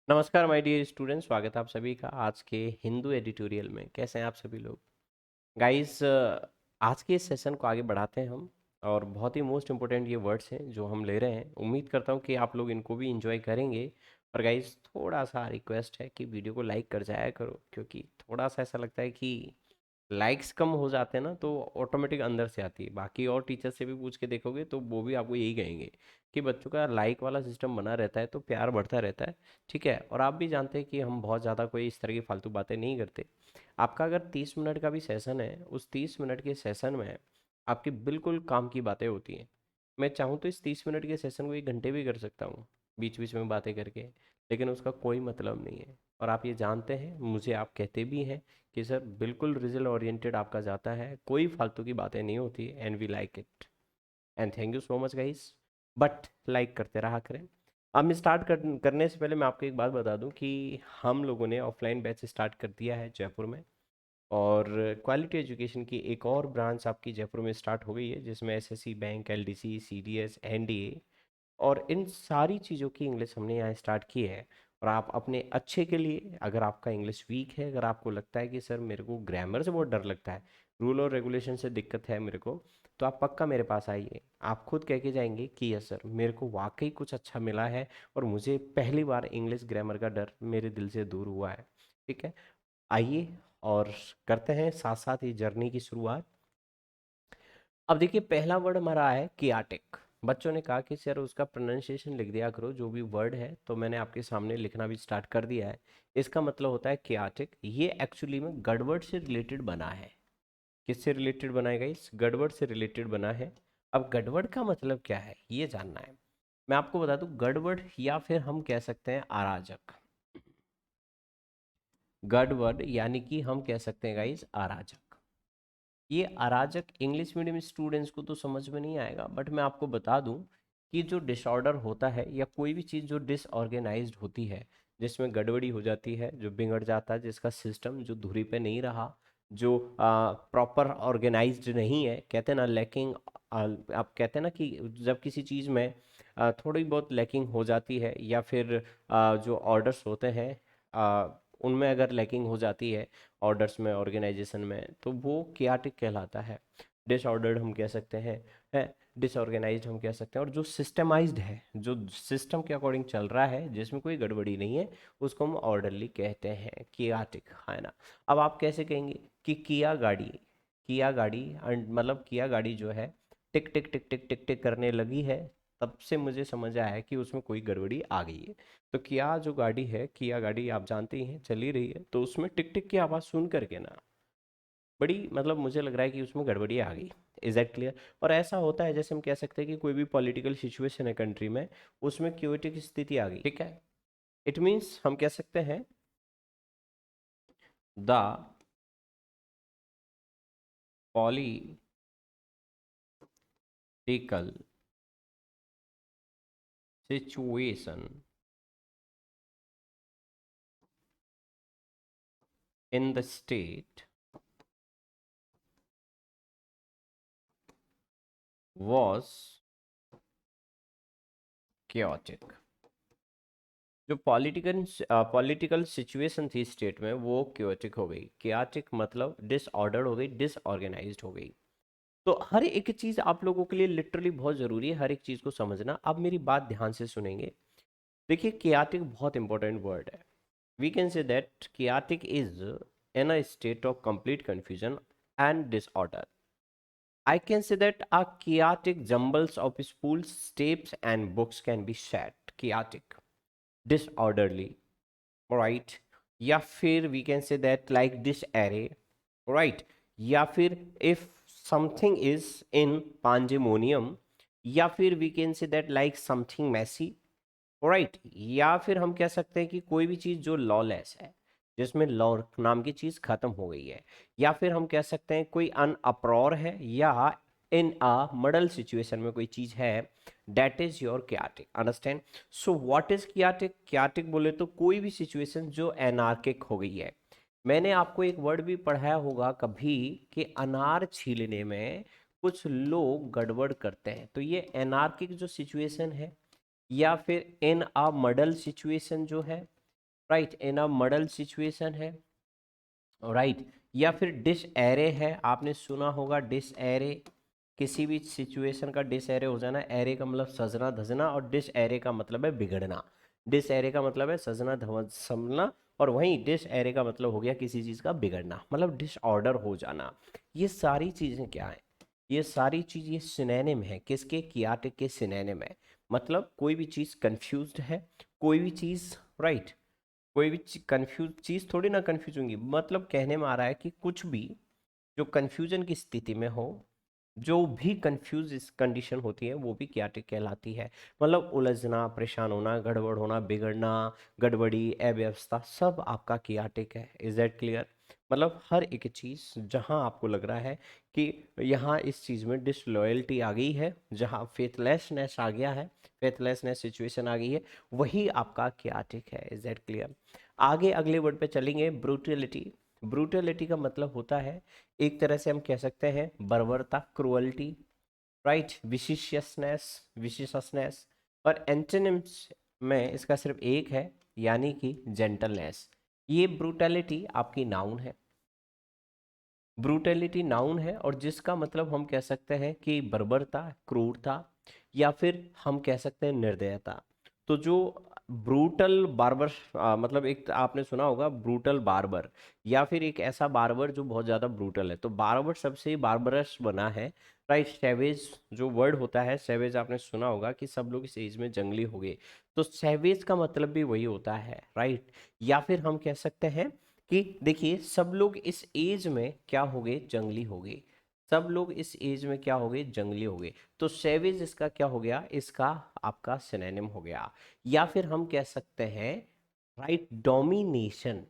नमस्कार my dear student, स्वागत है आप सभी का आज के हिंदू एडिटोरियल में। कैसे हैं आप सभी लोग गाइस? आज के इस सेशन को आगे बढ़ाते हैं हम, और बहुत ही मोस्ट इम्पोर्टेंट ये वर्ड्स हैं जो हम ले रहे हैं। उम्मीद करता हूँ कि आप लोग इनको भी इंजॉय करेंगे। और गाइस, थोड़ा सा रिक्वेस्ट है कि वीडियो को लाइक कर जाया करो, क्योंकि थोड़ा सा ऐसा लगता है कि लाइक्स कम हो जाते हैं ना तो ऑटोमेटिक अंदर से आती है। बाकी और टीचर से भी पूछ के देखोगे तो वो भी आपको यही कहेंगे कि बच्चों का लाइक वाला सिस्टम बना रहता है तो प्यार बढ़ता रहता है। ठीक है, और आप भी जानते हैं कि हम बहुत ज़्यादा कोई इस तरह की फालतू बातें नहीं करते। आपका अगर 30 मिनट का भी सेशन है, उस 30 मिनट के सेशन में आपकी बिल्कुल काम की बातें होती हैं। मैं चाहूँ तो इस 30 मिनट के सेशन को 1 घंटे भी कर सकता हूँ, बीच बीच में बातें करके, लेकिन उसका कोई मतलब नहीं है। और आप ये जानते हैं, मुझे आप कहते भी हैं कि सर बिल्कुल रिजल्ट ओरिएंटेड आपका जाता है, कोई फालतू की बातें नहीं होती, and we like it. And thank you so much guys. But like करते रहा करें। अब मैं करने से पहले मैं आपको एक बात बता दूं कि हम लोगों ने ऑफलाइन बैच स्टार्ट कर दिया है जयपुर में। और क्वालिटी एजुकेशन की एक और ब्रांच आपकी जयपुर में स्टार्ट हो गई है, जिसमें SSC bank, LDC, CDS, NDA और इन सारी चीज़ों की इंग्लिश हमने यहाँ स्टार्ट की है। और आप अपने अच्छे के लिए, अगर आपका इंग्लिश वीक है, अगर आपको लगता है कि सर मेरे को ग्रामर से बहुत डर लगता है, रूल और रेगुलेशन से दिक्कत है मेरे को, तो आप पक्का मेरे पास आइए। आप खुद कह के जाएंगे कि यस सर, मेरे को वाकई कुछ अच्छा मिला है और मुझे पहली बार इंग्लिश ग्रामर का डर मेरे दिल से दूर हुआ है। ठीक है, आइए और करते हैं साथ साथ ये जर्नी की शुरुआत। अब देखिए, पहला वर्ड हमारा है कियाटिक। बच्चों ने कहा कि सर उसका प्रोनाउंसिएशन लिख दिया करो जो भी वर्ड है, तो मैंने आपके सामने लिखना भी स्टार्ट कर दिया है। इसका मतलब होता है कियाटिक। ये एक्चुअली में गड़बड़ से रिलेटेड बना है। किससे रिलेटेड बना है गाइस? गड़बड़ से रिलेटेड बना है। अब गड़बड़ का मतलब क्या है ये जानना है। मैं आपको बता दूं, गड़बड़ या फिर हम कह सकते हैं अराजक। गड़बड़ यानी कि हम कह सकते हैं गाइस अराजक। ये अराजक इंग्लिश मीडियम स्टूडेंट्स को तो समझ में नहीं आएगा, बट मैं आपको बता दूं कि जो डिसऑर्डर होता है या कोई भी चीज़ जो डिसऑर्गेनाइज्ड होती है, जिसमें गड़बड़ी हो जाती है, जो बिगड़ जाता है, जिसका सिस्टम जो धुरी पे नहीं रहा, जो प्रॉपर ऑर्गेनाइज्ड नहीं है, कहते हैं ना लैकिंग। आप कहते हैं ना कि जब किसी चीज़ में थोड़ी बहुत लैकिंग हो जाती है, या फिर जो ऑर्डर्स होते हैं उनमें अगर लैकिंग हो जाती है, ऑर्डर्स में, ऑर्गेनाइजेशन में, तो वो कियाटिक कहलाता है। डिसऑर्डर्ड हम कह सकते हैं, है डिसऑर्गेनाइज्ड हम कह सकते हैं। और जो सिस्टमाइज्ड है, जो सिस्टम के अकॉर्डिंग चल रहा है, जिसमें कोई गड़बड़ी नहीं है, उसको हम ऑर्डरली कहते हैं, कियाटिक, है ना। अब आप कैसे कहेंगे कि किया गाड़ी, किया गाड़ी मतलब किया गाड़ी जो है टिक टिक टिक टिक टिक टिक करने लगी है, तब से मुझे समझ आया है कि उसमें कोई गड़बड़ी आ गई है। तो किया जो गाड़ी है, किया गाड़ी आप जानते ही हैं, चल ही रही है, तो उसमें टिक टिक की आवाज़ सुन करके ना बड़ी, मतलब मुझे लग रहा है कि उसमें गड़बड़ी आ गई। Is that clear? और ऐसा होता है, जैसे हम कह सकते हैं कि कोई भी पॉलिटिकल सिचुएशन है कंट्री में, उसमें क्योटिक स्थिति आ गई। ठीक है, इट मीन्स हम कह सकते हैं the political situation in the state was chaotic। जो पॉलिटिकल सिचुएशन थी स्टेट में, वो क्योटिक हो गई। क्याटिक मतलब डिसऑर्डर हो गई, डिसऑर्गेनाइज्ड हो गई। तो हर एक चीज आप लोगों के लिए लिटरली बहुत जरूरी है, हर एक चीज को समझना। अब मेरी बात ध्यान से सुनेंगे। देखिए, क्याटिक बहुत इंपॉर्टेंट वर्ड है। We can say that chaotic is in a state of complete confusion and disorder. I can say that a chaotic jumbles of spools, tapes, and books can be said chaotic, disorderly, right? या फिर we can say that like disarray, right? या फिर if something is in pandemonium, या फिर we can say that like something messy, right. या फिर हम कह सकते हैं कि कोई भी चीज़ जो लॉलेस है, जिसमें लॉ नाम की चीज़ खत्म हो गई है। या फिर हम कह सकते हैं कोई अन अप्रॉर है, या इन अ मॉडल सिचुएशन में कोई चीज़ है, that is your chaotic. Understand? So what is chaotic? Chaotic बोले तो कोई भी सिचुएशन जो एनार्किक हो गई है। मैंने आपको एक वर्ड भी पढ़ाया होगा कभी कि अनार छीलने में कुछ लोग गड़बड़ करते हैं, तो ये एनार्किक जो सिचुएशन है, या फिर इन अ मॉडल सिचुएशन जो है, right, in a model situation है, राइट, या फिर डिस एरे है, आपने सुना होगा डिस एरे, किसी भी सिचुएशन का डिस एरे हो जाना, एरे का मतलब सजना धजना और डिस एरे का मतलब है बिगड़ना। डिस एरे का मतलब है सजना समना, और वहीं डिस एरे का मतलब हो गया किसी चीज का बिगड़ना, मतलब डिसऑर्डर हो जाना। ये सारी चीजें क्या है, ये सारी चीज ये सिनोनिम है, किसके, कियाटिक के सिनोनिम है। मतलब कोई भी चीज कंफ्यूज्ड है, कोई भी चीज, राइट, कोई भी कंफ्यूज चीज थोड़ी ना कंफ्यूज होंगी, मतलब कहने में आ रहा है कि कुछ भी जो कंफ्यूजन की स्थिति में हो, जो भी कंफ्यूज इस कंडीशन होती है वो भी क्याटिक कहलाती है। मतलब उलझना, परेशान होना, गड़बड़ होना, बिगड़ना, गड़बड़ी, अव्यवस्था, सब आपका क्याटिक है। Is that clear? मतलब हर एक चीज जहां आपको लग रहा है कि यहाँ इस चीज में डिसलॉयल्टी आ गई है, जहां फेथलेसनेस आ गया है, फेथलेसनेस सिचुएशन आ गई है, वही आपका क्याटिक है। Is that clear? आगे अगले वर्ड पे चलेंगे, ब्रूटलिटी। ब्रूटलिटी का मतलब होता है, एक तरह से हम कह सकते हैं बर्बरता, क्रुअल्टी, राइट, विशिशियसनेस, विशिशसनेस। और एंटोनिम्स में इसका सिर्फ एक है, यानी कि जेंटलनेस। ये ब्रूटैलिटी आपकी नाउन है, ब्रूटैलिटी नाउन है, और जिसका मतलब हम कह सकते हैं कि बर्बरता, क्रूरता, या फिर हम कह सकते हैं निर्दयता। तो जो ब्रूटल बार्बर, मतलब एक आपने सुना होगा ब्रूटल बार्बर, या फिर एक ऐसा बार्बर जो बहुत ज़्यादा ब्रूटल है, तो बार्बर सबसे बार्बरस बना है, राइट। सैवेज जो वर्ड होता है, सैवेज, आपने सुना होगा कि सब लोग इस एज में जंगली हो गए, तो सैवेज का मतलब भी वही होता है, राइट। या फिर हम कह सकते हैं कि देखिए सब लोग इस एज में क्या हो गए, जंगली हो गए, सब लोग इस एज में क्या हो गए, जंगली हो गए। तो सेवेज इसका क्या हो गया, इसका आपका सिनोनिम हो गया। या फिर हम कह सकते हैं, राइट, डोमिनेशन,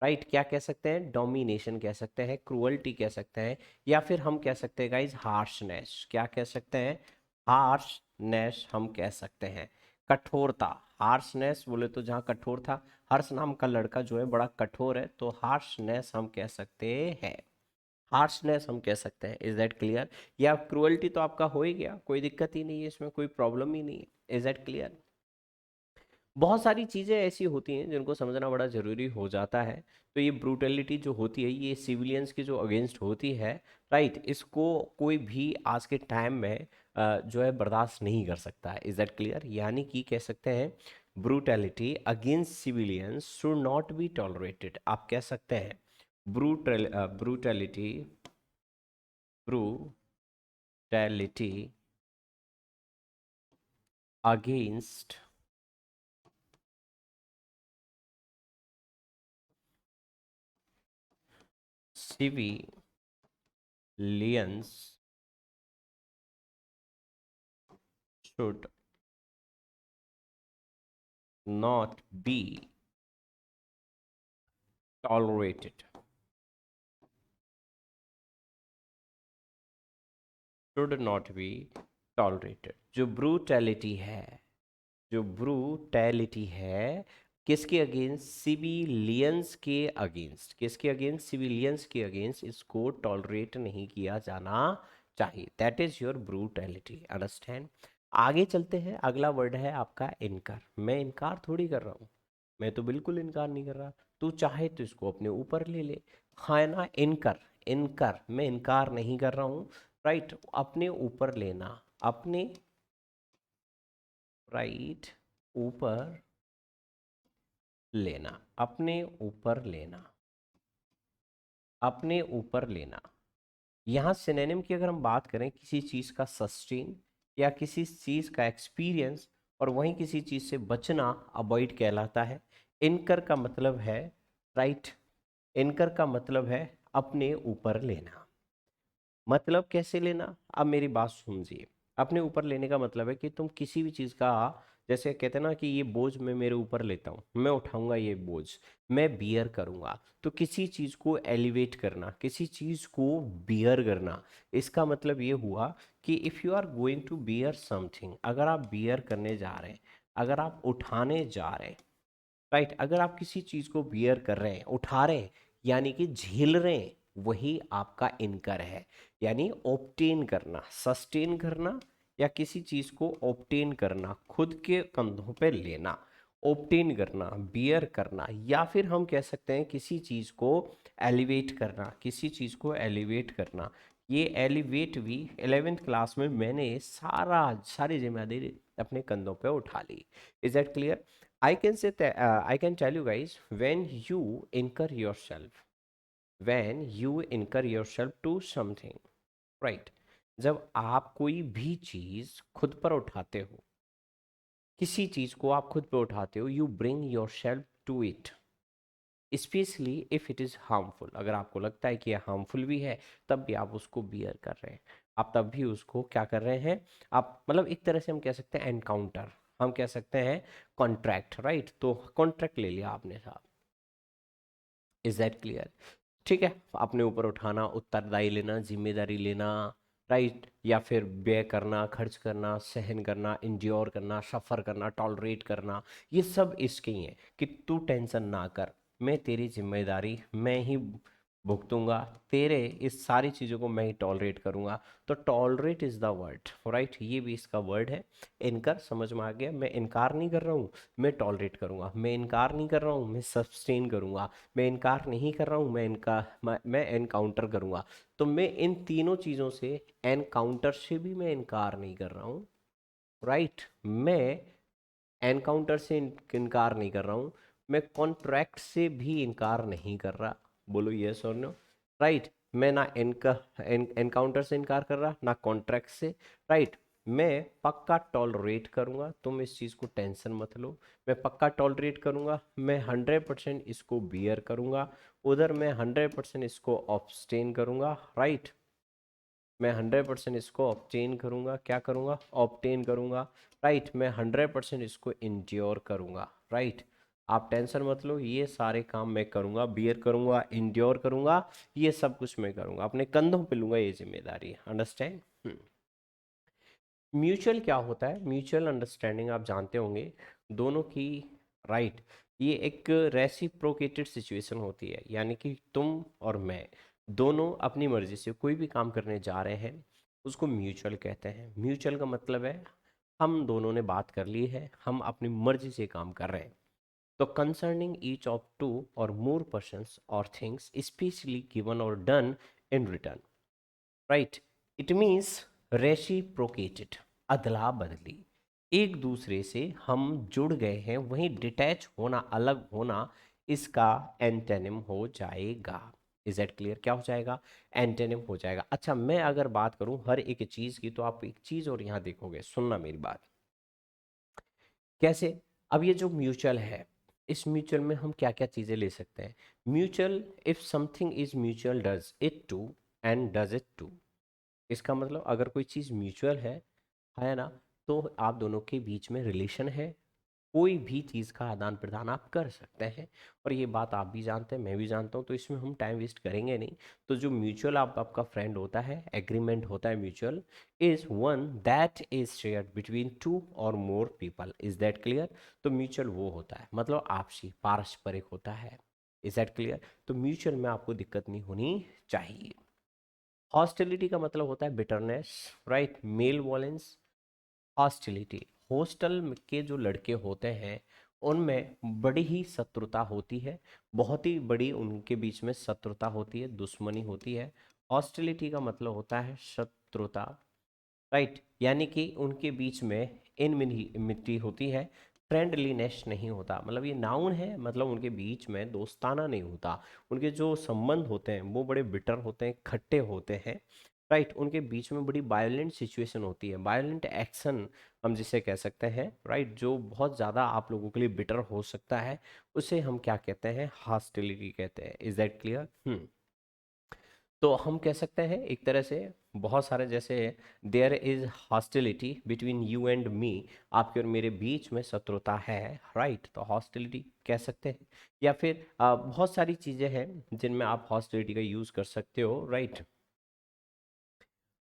राइट, क्या कह सकते हैं, डोमिनेशन कह सकते हैं, क्रूअल्टी कह सकते हैं, या फिर हम कह सकते हैं गाइज हार्शनेस, क्या कह सकते हैं, हार्शनेस हम कह सकते हैं, कठोरता। हार्शनेस बोले तो जहाँ कठोर था, हर्ष नाम का लड़का जो है बड़ा कठोर है, तो हार्शनेस हम कह सकते हैं, हार्शनेस हम कह सकते हैं। Is that clear? या क्रुअल्टी तो आपका हो ही गया, कोई दिक्कत ही नहीं है, इसमें कोई प्रॉब्लम ही नहीं है। Is that clear? बहुत सारी चीज़ें ऐसी होती हैं जिनको समझना बड़ा ज़रूरी हो जाता है। तो ये ब्रूटलिटी जो होती है, ये सिविलियंस के जो अगेंस्ट होती है, राइट, इसको कोई भी आज के टाइम में जो है बर्दाश्त नहीं कर सकता है। Is that clear? यानी कि कह सकते हैं brutality against civilians should not be tolerated. आप कह सकते हैं brutality, brutality against civilians should not be tolerated, should not be tolerated। जो ब्रूटैलिटी है, जो ब्रूटैलिटी है, किसके अगेंस्ट, सिविलियंस के अगेंस्ट, किसके अगेंस्ट, सिविलियंस के अगेंस्ट, इसको टॉलरेट नहीं किया जाना चाहिए। That is your brutality, understand? आगे चलते हैं, अगला वर्ड है आपका इनकार। मैं इनकार थोड़ी कर रहा हूँ, मैं तो बिल्कुल इनकार नहीं कर रहा, तू चाहे तो इसको अपने ऊपर ले ले, हाँ ना, इनकार, इनकार, मैं इनकार नहीं कर रहा हूँ, राइट, अपने ऊपर लेना, अपने, राइट, ऊपर लेना, अपने ऊपर लेना, अपने ऊपर लेना। यहाँ सिनोनिम की अगर हम बात करें, किसी चीज का सस्टेन, या किसी चीज का एक्सपीरियंस, और वहीं किसी चीज से बचना, अवॉइड कहलाता है। इनकर का मतलब है, राइट, इनकर का मतलब है अपने ऊपर लेना। मतलब कैसे लेना, अब मेरी बात समझिए। अपने ऊपर लेने का मतलब है कि तुम किसी भी चीज़ का, जैसे कहते हैं ना कि ये बोझ मैं मेरे ऊपर लेता हूँ, मैं उठाऊंगा ये बोझ, मैं बियर करूंगा। तो किसी चीज़ को एलिवेट करना, किसी चीज़ को बियर करना, इसका मतलब ये हुआ कि if you are going to bear something, अगर आप बियर करने जा रहे हैं, अगर आप उठाने जा रहे हैं, राइट, अगर आप किसी चीज को बियर कर रहे हैं, उठा रहे हैं, यानी कि झेल रहे हैं, वही आपका इनकर है। यानी ऑब्टेन करना, सस्टेन करना, या किसी चीज को ऑब्टेन करना, खुद के कंधों पे लेना, ऑब्टेन करना, बियर करना, या फिर हम कह सकते हैं किसी चीज को एलिवेट करना, किसी चीज को एलिवेट करना। ये एलिवेट भी 11th क्लास में मैंने सारी जिम्मेदारी अपने कंधों पे उठा ली। Is that clear? I can tell you guys, when you incur yourself, when you incur yourself to something, right, जब आप कोई भी चीज खुद पर उठाते हो, किसी चीज को आप खुद पे उठाते हो, you bring yourself to it, specially if it is harmful. अगर आपको लगता है कि यह हार्मफुल भी है, तब भी आप उसको बियर कर रहे हैं, आप तब भी उसको क्या कर रहे हैं, आप मतलब एक तरह से हम कह सकते हैं एनकाउंटर, हम कह सकते हैं कॉन्ट्रैक्ट, राइट। तो कॉन्ट्रैक्ट ले लिया आपने साहब। Is that clear? ठीक है, अपने ऊपर उठाना, उत्तरदायी लेना, जिम्मेदारी लेना, राइट, या फिर व्यय करना, खर्च करना, सहन करना, इंड्योर करना, सफ़र करना, टॉलरेट करना, ये सब इसके ही हैं कि तू टेंशन ना कर, मैं तेरी जिम्मेदारी मैं ही भुगतूंगा, तेरे इस सारी चीज़ों को मैं ही टॉलरेट करूंगा। तो tolerate is the word, right, ये भी इसका वर्ड है। इनकर समझ में आ गया, मैं इनकार नहीं कर रहा हूँ, मैं टॉलरेट करूंगा, मैं इनकार नहीं कर रहा हूँ, मैं सस्टेन करूंगा, मैं इनकार नहीं कर रहा हूँ, मैं एनकाउंटर करूंगा। तो मैं इन तीनों चीज़ों से, एनकाउंटर से भी मैं इनकार नहीं कर रहा हूँ, राइट, मैं एनकाउंटर से इनकार नहीं कर रहा हूँ, मैं कॉन्ट्रैक्ट से भी इनकार नहीं कर रहा। बोलो यस और नो, राइट। मैं ना एनकाउंटर से इनकार कर रहा, ना कॉन्ट्रैक्ट से, राइट। मैं पक्का टॉलरेट करूंगा, तुम इस चीज़ को टेंशन मत लो, मैं पक्का टॉलरेट करूंगा, मैं 100% इसको बियर करूंगा, उधर मैं 100% इसको ऑब्स्टेन करूंगा, राइट। मैं 100% इसको ऑब्टेन करूंगा, क्या करूंगा, ऑब्टेन करूंगा, राइट। मैं 100% इसको इंड्योर करूंगा, राइट। आप टेंशन मत लो, ये सारे काम मैं करूंगा, बियर करूंगा, इंड्योर करूंगा, ये सब कुछ मैं करूंगा, अपने कंधों पे लूंगा ये जिम्मेदारी। अंडरस्टैंड? म्यूचुअल क्या होता है? म्यूचुअल अंडरस्टैंडिंग आप जानते होंगे, दोनों की, राइट, ये एक रेसिप्रोकेटेड सिचुएशन होती है, यानी कि तुम और मैं दोनों अपनी मर्जी से कोई भी काम करने जा रहे हैं, उसको म्यूचुअल कहते हैं। म्यूचुअल का मतलब है हम दोनों ने बात कर ली है, हम अपनी मर्जी से काम कर रहे हैं। तो कंसर्निंग ईच ऑफ टू और मोर पर्सन्स और थिंग्स स्पेशली गिवन और done in return, right, it means reciprocated, अदला बदली, एक दूसरे से हम जुड़ गए हैं, वहीं डिटैच होना, अलग होना, इसका एंटेनिम हो जाएगा। Is that clear? क्या हो जाएगा? एंटेनिम हो जाएगा। अच्छा, मैं अगर बात करूं हर एक चीज की, तो आप एक चीज और यहां देखोगे, सुनना मेरी बात। कैसे? अब ये जो म्यूचुअल है, इस म्यूचुअल में हम क्या क्या चीजें ले सकते हैं? Mutual, if something is mutual does it to and does it to. इसका मतलब अगर कोई चीज़ म्यूचुअल है ना, तो आप दोनों के बीच में रिलेशन है, कोई भी चीज़ का आदान प्रदान आप कर सकते हैं। और ये बात आप भी जानते हैं, मैं भी जानता हूँ, तो इसमें हम टाइम वेस्ट करेंगे नहीं। तो जो म्यूचुअल आपका फ्रेंड होता है, एग्रीमेंट होता है mutual, is one that is shared between two और more people. Is that clear? तो म्यूचुअल वो होता है, मतलब आपसी पारस्परिक होता है। Is that clear? तो म्यूचुअल में आपको दिक्कत नहीं होनी चाहिए। हॉस्टिलिटी का मतलब होता है bitterness, right, malevolence, hostility. Hostel के जो लड़के होते हैं, उनमें बड़ी ही शत्रुता होती है, बहुत ही बड़ी उनके बीच में शत्रुता होती है, दुश्मनी होती है। हॉस्टिलिटी का मतलब होता है शत्रुता, राइट, यानी कि उनके बीच में इनमिनिटी होती है, फ्रेंडलीनेस नहीं होता। मतलब ये नाउन है, मतलब उनके बीच में दोस्ताना नहीं होता, उनके जो संबंध होते हैं वो बड़े बिटर होते हैं, खट्टे होते हैं, राइट। उनके बीच में बड़ी वायलेंट सिचुएशन होती है, वायलेंट एक्शन हम जिसे कह सकते हैं, राइट, जो बहुत ज़्यादा आप लोगों के लिए बिटर हो सकता है, उसे हम क्या कहते हैं? हॉस्टिलिटी कहते हैं। Is that clear? तो हम कह सकते हैं एक तरह से, बहुत सारे, जैसे there is hostility between you and me, आपके और मेरे बीच में शत्रुता है, राइट, तो हॉस्टिलिटी कह सकते हैं। या फिर बहुत सारी चीज़ें हैं जिनमें आप हॉस्टिलिटी का यूज़ कर सकते हो, राइट।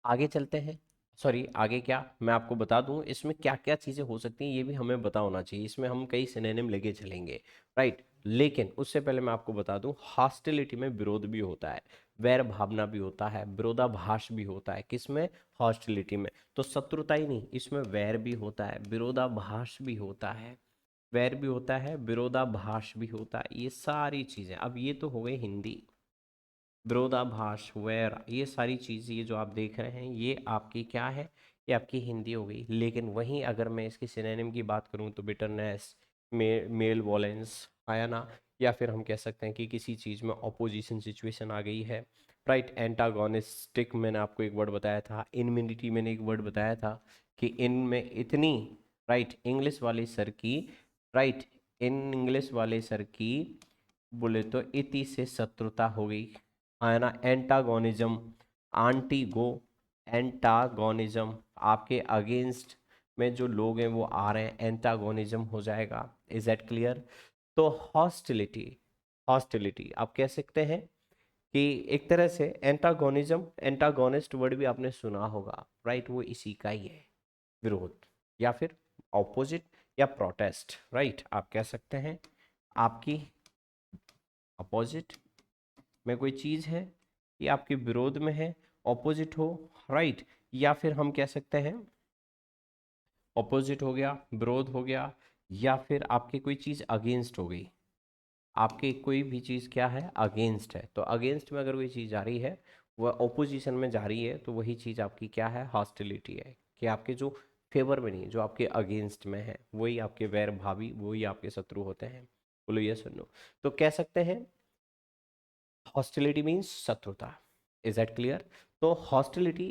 आगे चलते हैं, सॉरी, आगे क्या मैं आपको बता दूं इसमें क्या क्या चीज़ें हो सकती हैं, ये भी हमें पता होना चाहिए, इसमें हम कई सिनोनिम लेके चलेंगे, राइट। लेकिन उससे पहले मैं आपको बता दूं, हॉस्टिलिटी में विरोध भी होता है, वैर भावना भी होता है, विरोधाभास भी होता है, किसमें? हॉस्टिलिटी में। तो शत्रुता ही नहीं, इसमें वैर भी होता है, विरोधाभास भी होता है, वैर भी होता है, विरोधाभास भी होता है, ये सारी चीजें। अब ये तो हो गई हिंदी, विरोधाभास, वैर, ये सारी चीज़, ये जो आप देख रहे हैं ये आपकी क्या है, ये आपकी हिंदी हो गई। लेकिन वहीं अगर मैं इसकी सिनोनिम की बात करूँ तो बिटरनेस, मेल वॉलेंस आया ना, या फिर हम कह सकते हैं कि किसी चीज़ में ऑपोजिशन सिचुएशन आ गई है, राइट। एंटागोनिस्टिक मैंने आपको एक वर्ड बताया था, इनमिनिटी मैंने एक वर्ड बताया था कि इनमें इतनी, राइट, इंग्लिश वाले सर की, राइट, इन इंग्लिश वाले सर की बोले तो इति से शत्रुता हो गई, है ना। एंटागोनिज्म, आंटीगो, एंटागोनिज्म, आपके अगेंस्ट में जो लोग हैं वो आ रहे हैं, एंटागोनिज्म हो जाएगा। Is that clear? तो हॉस्टिलिटी, हॉस्टिलिटी आप कह सकते हैं कि एक तरह से एंटागोनिज्म, एंटागोनिस्ट वर्ड भी आपने सुना होगा, राइट, वो इसी का ही है, विरोध या फिर ऑपोजिट या प्रोटेस्ट, राइट, आप कह सकते हैं। आपकी अपोजिट में कोई चीज़ है ये आपके विरोध में है, ऑपोजिट हो, राइट, या फिर हम कह सकते हैं ऑपोजिट हो गया, विरोध हो गया, या फिर आपकी कोई चीज़ अगेंस्ट हो गई। आपकी कोई भी चीज़ क्या है, अगेंस्ट है। तो अगेंस्ट में अगर कोई चीज़ जा रही है, वह ओपोजिशन में जा रही है, तो वही चीज़ आपकी क्या है, हॉस्टिलिटी है, कि आपके जो फेवर में नहीं, जो आपके अगेंस्ट में है, वही आपके वैर भावी, वही आपके शत्रु होते हैं। बोलो ये सुनो। तो कह सकते हैं हॉस्टिलिटी मीन्स शत्रुता। Is that clear? तो हॉस्टिलिटी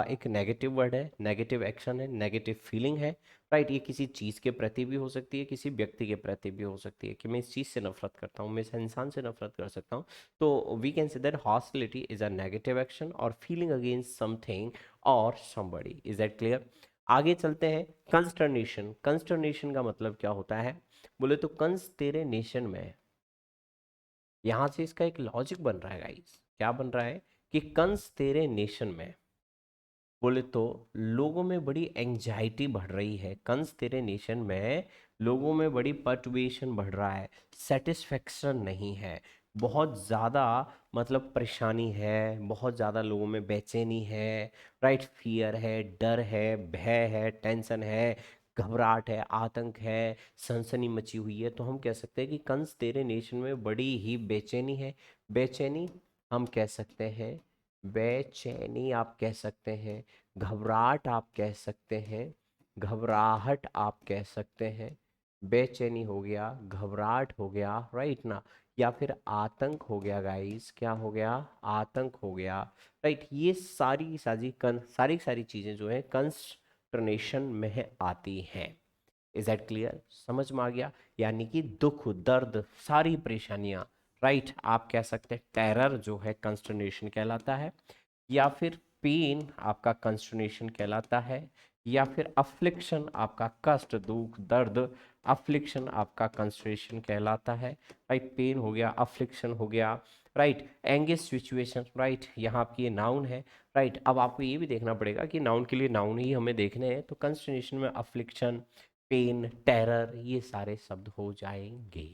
एक नेगेटिव वर्ड है, नेगेटिव एक्शन है, नेगेटिव फीलिंग है, राइट। ये किसी चीज़ के प्रति भी हो सकती है, किसी व्यक्ति के प्रति भी हो सकती है, कि मैं इस चीज़ से नफरत करता हूँ, मैं इस इंसान से नफरत कर सकता हूँ। तो we can say that hostility is a negative action और फीलिंग अगेंस्ट समथिंग और समबडी। Is that clear? आगे चलते हैं। कंस्टर्नेशन, कंस्टर्नेशन का मतलब क्या होता है, बोले तो कंस तेरे नेशन में है। यहां से इसका एक लॉजिक बन रहा है गाइस, क्या बन रहा है कि कंस तेरे नेशन में, बोले तो लोगों में बड़ी एंजाइटी बढ़ रही है, कंस तेरे नेशन में लोगों में बड़ी पर्टुबेशन बढ़ रहा है, सेटिस्फेक्शन नहीं है, बहुत ज़्यादा मतलब परेशानी है, बहुत ज़्यादा लोगों में बेचैनी है, राइट, फियर है, डर है, भय है, टेंशन है, घबराहट है, आतंक है, सनसनी मची हुई है। तो हम कह सकते हैं कि कंस तेरे नेशन में बड़ी ही बेचैनी है। बेचैनी हम कह सकते हैं, बेचैनी आप कह सकते हैं, घबराहट आप कह सकते हैं, घबराहट आप कह सकते हैं, बेचैनी हो गया, घबराहट हो गया, राइट ना, या फिर आतंक हो गया गाइस, क्या हो गया, आतंक हो गया, राइट। ये सारी सारी चीजें जो है कंस्टर्नेशन में आती हैं। Is that clear? समझ में आ गया? यानी कि दुख, दर्द, सारी परेशानियां, राइट, आप कह सकते हैं टेरर जो है कंस्टर्नेशन कहलाता है, या फिर पेन आपका कंस्टर्नेशन कहलाता है, या फिर अफ्लिक्शन आपका कष्ट, दुख, दर्द, अफ्लिक्शन आपका कंस्टर्नेशन कहलाता है, राइट। पेन हो गया, अफ्लिक्शन हो गया, राइट। एंगेज सिचुएशन, राइट, यहाँ आपकी ये नाउन है, राइट। अब आपको ये भी देखना पड़ेगा कि नाउन के लिए नाउन ही हमें देखने हैं, तो कंस्टर्नेशन में अफ्लिक्शन, पेन, टेरर, ये सारे शब्द हो जाएंगे।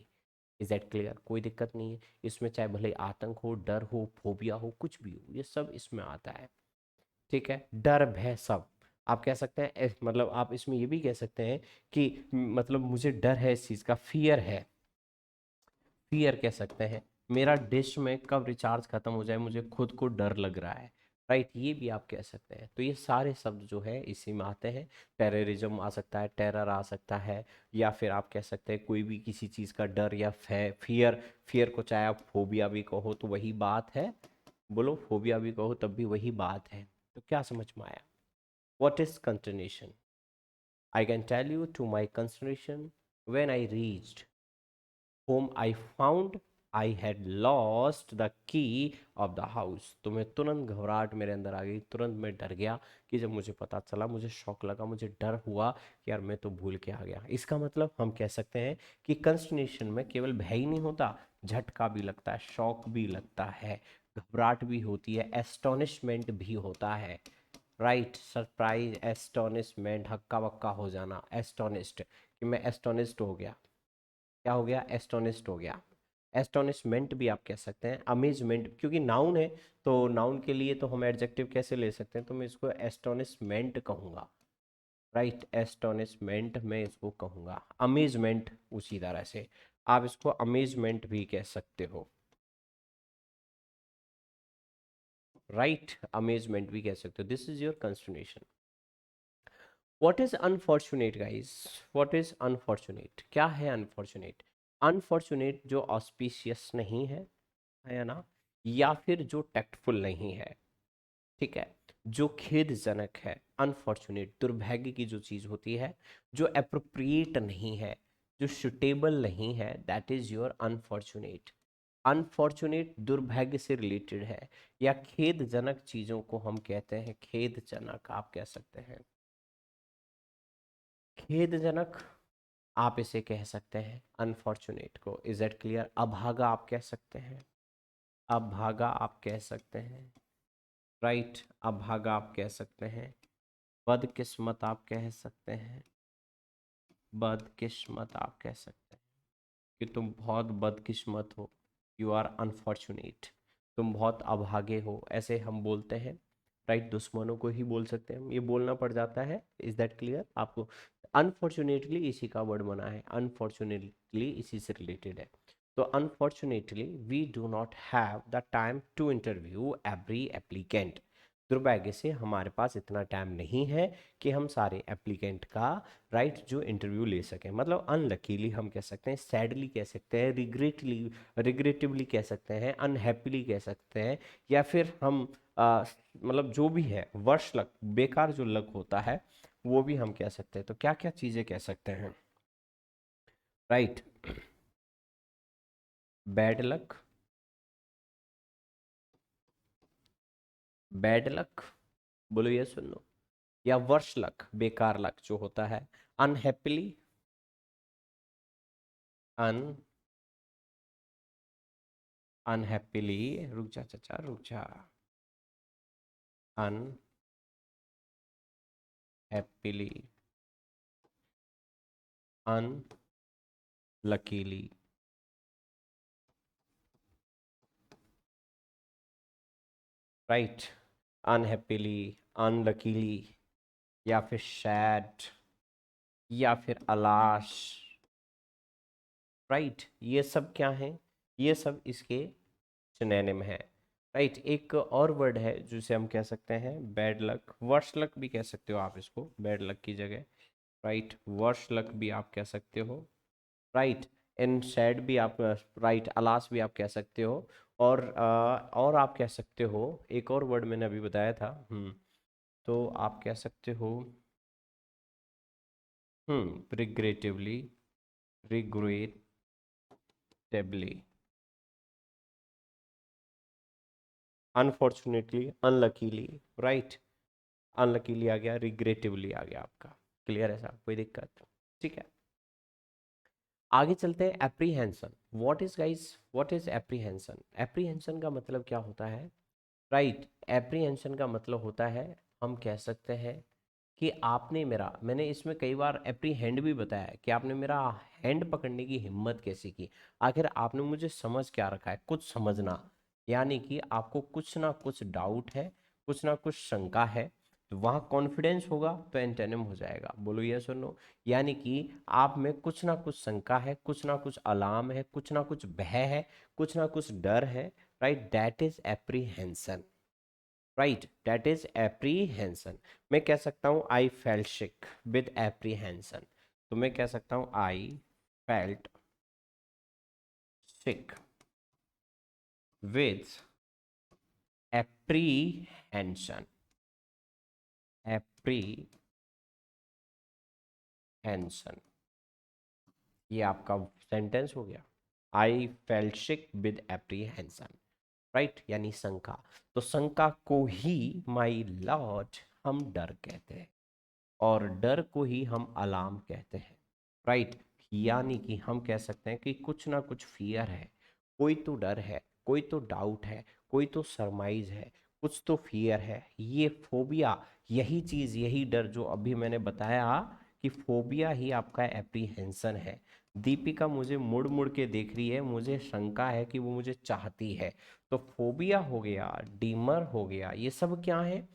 Is that clear? कोई दिक्कत नहीं है इसमें, चाहे भले आतंक हो, डर हो, फोबिया हो, कुछ भी हो, ये सब इसमें आता है। ठीक है, डर भय सब आप कह सकते हैं। मतलब आप इसमें ये भी कह सकते हैं कि मतलब मुझे डर है, इस चीज़ का फियर है, फियर कह सकते हैं, मेरा डिश में कब रिचार्ज खत्म हो जाए, मुझे खुद को डर लग रहा है, राइट, ये भी आप कह सकते हैं। तो ये सारे शब्द जो है इसी में आते हैं। टेररिज्म आ सकता है, टेरर आ सकता है, या फिर आप कह सकते हैं कोई भी किसी चीज़ का डर या फियर, फियर को चाहे आप फोबिया भी कहो तो वही बात है, बोलो फोबिया भी कहो तब भी वही बात है। तो क्या समझ में आया? What is consternation? I can tell you to my consternation when I reached whom I found I had lost the key of the house। तो मैं तुरंत, घबराहट मेरे अंदर आ गई, तुरंत मैं डर गया कि जब मुझे पता चला, मुझे शौक लगा, मुझे डर हुआ कि यार मैं तो भूल के आ गया। इसका मतलब हम कह सकते हैं कि कंस्टर्नेशन में केवल भय ही नहीं होता, झटका भी लगता है, शौक भी लगता है, घबराहट भी होती है, एस्टोनिशमेंट भी होता है, राइट, सरप्राइज, एस्टोनिशमेंट, हक्का बक्का हो जाना, एस्टोनिस्ड, कि मैं एस्टोनिस्ड हो गया, क्या हो गया, एस्टोनिस्ड हो गया। एस्टोनिशमेंट भी आप कह सकते हैं, अमेजमेंट, क्योंकि नाउन है तो नाउन के लिए तो हम एडजेक्टिव कैसे ले सकते हैं, तो मैं इसको एस्टोनिशमेंट कहूंगा। राइट, एस्टोनिशमेंट मैं इसको कहूँगा, अमेजमेंट उसी तरह से आप इसको अमेजमेंट भी कह सकते हो। राइट, अमेजमेंट भी कह सकते हो। This is your consternation. What is unfortunate guys? What is unfortunate? क्या है अनफॉर्चुनेट? अनफॉर्चुनेट जो ऑस्पिशियस नहीं है ना, या फिर जो टैक्टफुल नहीं है, ठीक है, जो खेदजनक है, अनफॉर्चुनेट दुर्भाग्य की जो चीज होती है, जो अप्रोप्रिएट नहीं है, जो सुटेबल नहीं है, that is your unfortunate. Unfortunate दुर्भाग्य से रिलेटेड है, या खेदजनक चीजों को हम कहते हैं खेदजनक, आप कह सकते हैं खेदजनक, आप इसे कह सकते हैं अनफॉर्चुनेट को। Is that clear? अभागा आप कह सकते हैं, अभागा आप कह सकते हैं, राइट, अभागा आप कह सकते हैं। बदकिस्मत आप कह सकते हैं, बदकिस्मत आप कह सकते हैं कि तुम बहुत बदकिस्मत हो, यू आर अनफॉर्चुनेट, तुम बहुत अभागे हो, ऐसे हम बोलते हैं। राइट, दुश्मनों को ही बोल सकते हैं, ये बोलना पड़ जाता है। इज दैट क्लियर आपको? अनफॉर्चुनेटली इसी का वर्ड बना है, अनफॉर्चुनेटली इसी से रिलेटेड है। तो unfortunately we do not have the time to interview every applicant. दुर्भाग्य से हमारे पास इतना टाइम नहीं है कि हम सारे एप्लीकेंट का राइट जो इंटरव्यू ले सकें। मतलब अनलकीली हम कह सकते हैं, सैडली कह सकते हैं, रिग्रेटिवली कह सकते हैं, अनहैप्पीली कह सकते हैं, या फिर हम मतलब जो भी है वर्ष लक, बेकार जो लक होता है वो भी हम कह सकते हैं। तो क्या क्या चीजें कह सकते हैं? Right, bad luck, bad luck, बोलो ये सुन लो, या वर्ष लक, बेकार लक जो होता है, अनहैप्पीली, अन अनहैप्पीली, रुक जा चाचा रुक जा, unhappily, unluckily, right, unhappily, unluckily, या फिर सैड, या फिर अलाश, राइट, ये सब क्या है? ये सब इसके सिनोनिम है। राइट, एक और वर्ड है जिसे हम कह सकते हैं बैड लक, वर्ष लक भी कह सकते हो आप इसको बैड लक की जगह। राइट, वर्ष लक भी आप कह सकते हो। राइट, इन सैड भी आप, राइट, अलास भी आप कह सकते हो। और आप कह सकते हो, एक और वर्ड मैंने अभी बताया था, तो आप कह सकते हो रिग्रेटिवली, रिग्रेटेबली, अनफॉर्चुनेटली, अनलकीली, राइट, अनलकीली आ गया, रिग्रेटिवली आ गया आपका। क्लियर है साहब, कोई दिक्कत? ठीक है, आगे चलते हैं। Apprehension, what is guys, what is apprehension? Apprehension का मतलब क्या होता है? राइट, एप्रीहेंशन का मतलब होता है, हम कह सकते हैं कि आपने मेरा, मैंने इसमें कई बार एप्रीहेंड भी बताया कि आपने मेरा हैंड पकड़ने की हिम्मत कैसे की। आखिर आपने मुझे समझ क्या रखा है, कुछ समझना, यानी कि आपको कुछ ना कुछ डाउट है, कुछ ना कुछ शंका है, तो वहाँ कॉन्फिडेंस होगा तो एंटेनिम हो जाएगा, बोलो यस और नो। यानी कि आप में कुछ ना कुछ शंका है, कुछ ना कुछ अलार्म है, कुछ ना कुछ भय है, कुछ ना कुछ डर है, right, that is apprehension. Right, that is apprehension. मैं कह सकता हूँ I felt sick with apprehension, तो मैं कह सकता हूँ I felt sick with apprehension, apprehension, ये आपका सेंटेंस हो गया, I felt sick with apprehension, right, यानी शंका। तो शंका को ही माई लॉर्ड हम डर कहते हैं, और डर को ही हम अलार्म कहते हैं। राइट, यानी कि हम कह सकते हैं कि कुछ ना कुछ फियर है, कोई तो डर है, कोई तो डाउट है, कोई तो सरमाइज है, कुछ तो फियर है, ये फोबिया, यही चीज, यही डर जो अभी मैंने बताया कि फोबिया ही आपका एप्रीहेंशन है। दीपिका मुझे मुड़ मुड़ के देख रही है, मुझे शंका है कि वो मुझे चाहती है, तो फोबिया हो गया, डीमर हो गया, ये सब क्या है?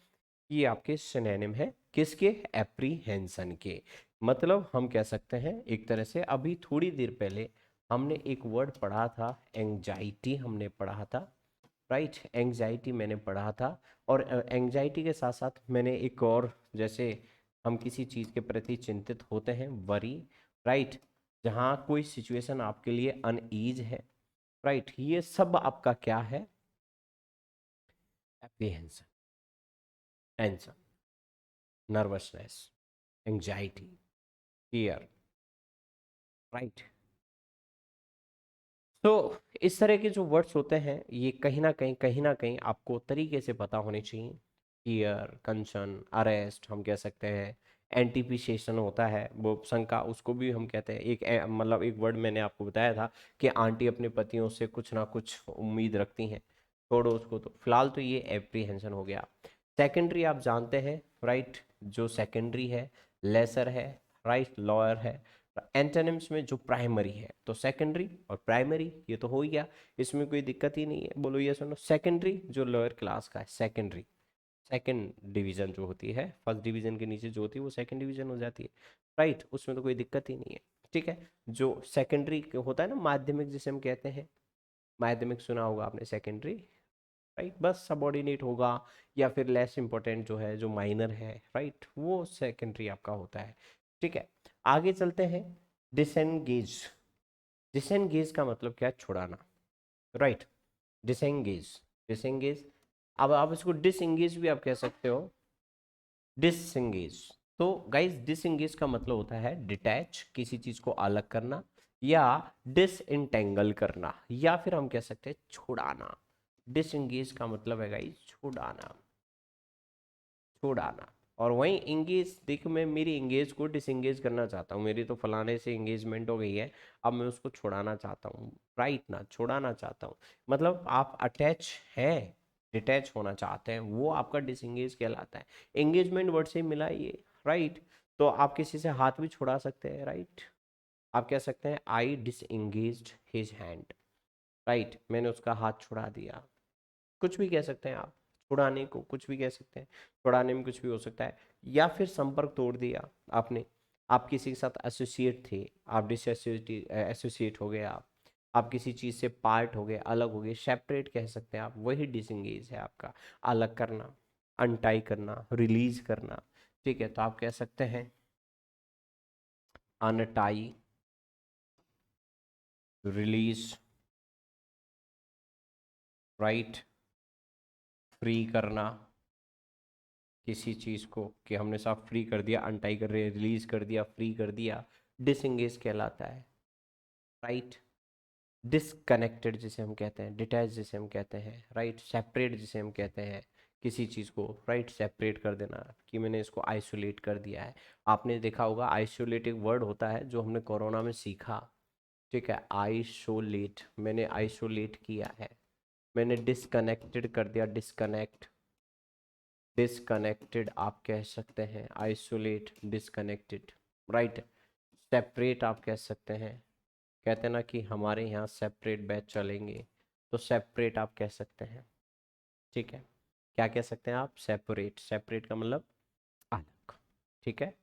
ये आपके सिनोनिम है किसके? एप्रीहेंशन के। मतलब हम कह सकते हैं एक तरह से, अभी थोड़ी देर पहले हमने एक वर्ड पढ़ा था, एंजाइटी हमने पढ़ा था, राइट। एंजाइटी मैंने पढ़ा था, और एंजाइटी के साथ साथ मैंने एक और, जैसे हम किसी चीज़ के प्रति चिंतित होते हैं, वरी, राइट, जहाँ कोई सिचुएशन आपके लिए अनईज है, राइट, ये सब आपका क्या है? Apprehension, tension, nervousness, anxiety, fear, right. तो इस तरह के जो वर्ड्स होते हैं, ये कहीं ना कहीं आपको तरीके से पता होने चाहिए। फियर, कंसर्न, अरेस्ट हम कह सकते हैं, एंटिसिपेशन होता है वो शंका, उसको भी हम कहते हैं। एक मतलब एक वर्ड मैंने आपको बताया था कि आंटी अपने पतियों से कुछ ना कुछ उम्मीद रखती हैं, छोड़ो उसको। तो फिलहाल तो ये एप्रीहेंशन हो गया। सेकेंडरी आप जानते हैं, राइट, जो सेकेंडरी है, लेसर है, राइट, लॉयर है। एंटोनिम्स में जो प्राइमरी है, तो सेकेंडरी और प्राइमरी ये तो हो ही गया, इसमें कोई दिक्कत ही नहीं है। बोलो ये सुनो, सेकेंडरी जो लोअर क्लास का है, सेकेंडरी, सेकेंड डिवीजन जो होती है, फर्स्ट डिवीजन के नीचे जो होती है वो सेकेंड डिवीजन हो जाती है, राइट, उसमें तो कोई दिक्कत ही नहीं है। ठीक है, जो सेकेंडरी होता है ना, माध्यमिक जिसे हम कहते हैं, माध्यमिक सुना होगा आपने, सेकेंडरी, राइट, बस सबॉर्डिनेट होगा, या फिर लेस इंपॉर्टेंट जो है, जो माइनर है, राइट, वो सेकेंडरी आपका होता है। ठीक है, आगे चलते हैं। डिसएंगेज, डिसएंगेज का मतलब क्या है? छुड़ाना, राइट, डिसएंगेज, डिसएंगेज। अब आप इसको डिसएंगेज भी आप कह सकते हो, डिसएंगेज। तो गाइस डिसएंगेज का मतलब होता है डिटैच, किसी चीज को अलग करना, या डिसइंटेंगल करना, या फिर हम कह सकते हैं छुड़ाना। डिसएंगेज का मतलब है गाइस छुड़ाना, छुड़ाना। और वहीं इंगेज, देखो मैं मेरी इंगेज को डिसएंगेज करना चाहता हूँ, मेरी तो फलाने से इंगेजमेंट हो गई है, अब मैं उसको छुड़ाना चाहता हूँ, राइट ना, छुड़ाना चाहता हूँ। मतलब आप अटैच हैं, डिटैच होना चाहते हैं, वो आपका डिसएंगेज कहलाता है। एंगेजमेंट वर्ड से मिला ये, राइट। तो आप किसी से हाथ भी छुड़ा सकते हैं, राइट, आप कह सकते हैं आई डिसएंगेज्ड हिज हैंड, राइट, मैंने उसका हाथ छुड़ा दिया। कुछ भी कह सकते हैं आप, छुड़ाने को कुछ भी कह सकते हैं, छुड़ाने में कुछ भी हो सकता है। या फिर संपर्क तोड़ दिया आपने, आप किसी के साथ एसोसिएट थे, आप डिसएसोसिएट एसोसिएट हो गए, आप किसी चीज़ से पार्ट हो गए, अलग हो गए, सेपरेट कह सकते हैं आप, वही डिसंगेज है आपका, अलग करना, अनटाई करना, रिलीज करना। ठीक है, तो आप कह सकते हैं अनटाई, रिलीज, राइट, फ्री करना किसी चीज़ को, कि हमने साफ फ्री कर दिया, अनटाई कर रहे, रिलीज कर दिया, फ्री कर दिया, डिसंगेज कहलाता है, राइट। डिसकनेक्टेड जिसे हम कहते हैं, डिटैच जिसे हम कहते हैं, राइट, सेपरेट जिसे हम कहते हैं, किसी चीज़ को, राइट, सेपरेट कर देना, कि मैंने इसको आइसोलेट कर दिया है। आपने देखा होगा आइसोलेट एक वर्ड होता है जो हमने कोरोना में सीखा। ठीक है, आइसोलेट, मैंने आइसोलेट किया है, मैंने डिसकनेक्टेड कर दिया, डिसकनेक्ट, डिसकनेक्टेड आप कह सकते हैं, आइसोलेट, डिसकनेक्टेड, राइट। सेपरेट आप कह सकते हैं, कहते हैं ना कि हमारे यहाँ सेपरेट बैच चलेंगे, तो सेपरेट आप कह सकते हैं। ठीक है, क्या कह सकते हैं आप? सेपरेट, सेपरेट का मतलब अलग। ठीक है,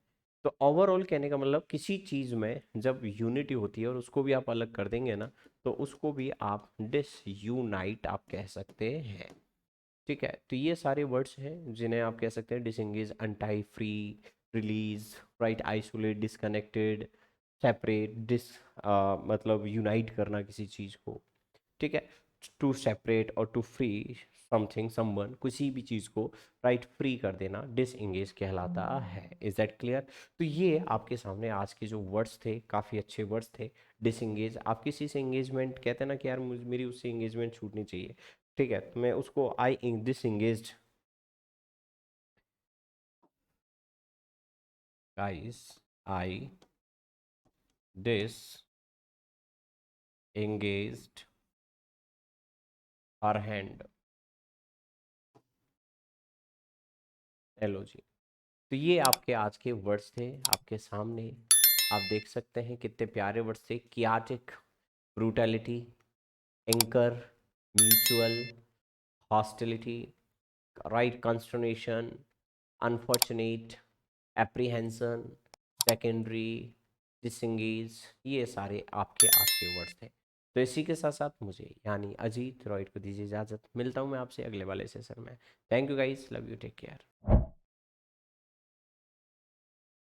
तो ओवरऑल कहने का मतलब किसी चीज़ में जब यूनिटी होती है और उसको भी आप अलग कर देंगे ना, तो उसको भी आप डिसयूनाइट आप कह सकते हैं। ठीक है, तो ये सारे वर्ड्स हैं जिन्हें आप कह सकते हैं disengage, untie, free, release, right, isolate, disconnected, separate, मतलब यूनाइट करना किसी चीज़ को। ठीक है, टू सेपरेट और टू फ्री समथिंग, समवन, किसी भी चीज़ को, राइट, फ्री कर देना डिसंगेज कहलाता है। Is that clear? तो ये आपके सामने आज के जो वर्ड्स थे, काफ़ी अच्छे वर्ड्स थे। डिसंगेज, आप किसी से एंगेजमेंट कहते हैं ना कि यार मेरी उससे एंगेजमेंट छूटनी चाहिए, ठीक है, तो मैं उसको I disengaged, guys I disengaged her hand, hello जी। तो ये आपके आज के वर्ड्स थे आपके सामने, आप देख सकते हैं कितने प्यारे वर्ड्स थे। Chaotic, brutality, anchor, mutual, hostility, right, consternation, unfortunate, apprehension, secondary, disengage, ये सारे आपके आज के वर्ड्स थे। तो इसी के साथ साथ मुझे यानी अजीत रॉय को दीजिए इजाज़त। मिलता हूँ मैं आपसे अगले वाले सेशन में। Thank you guys, love you, take care.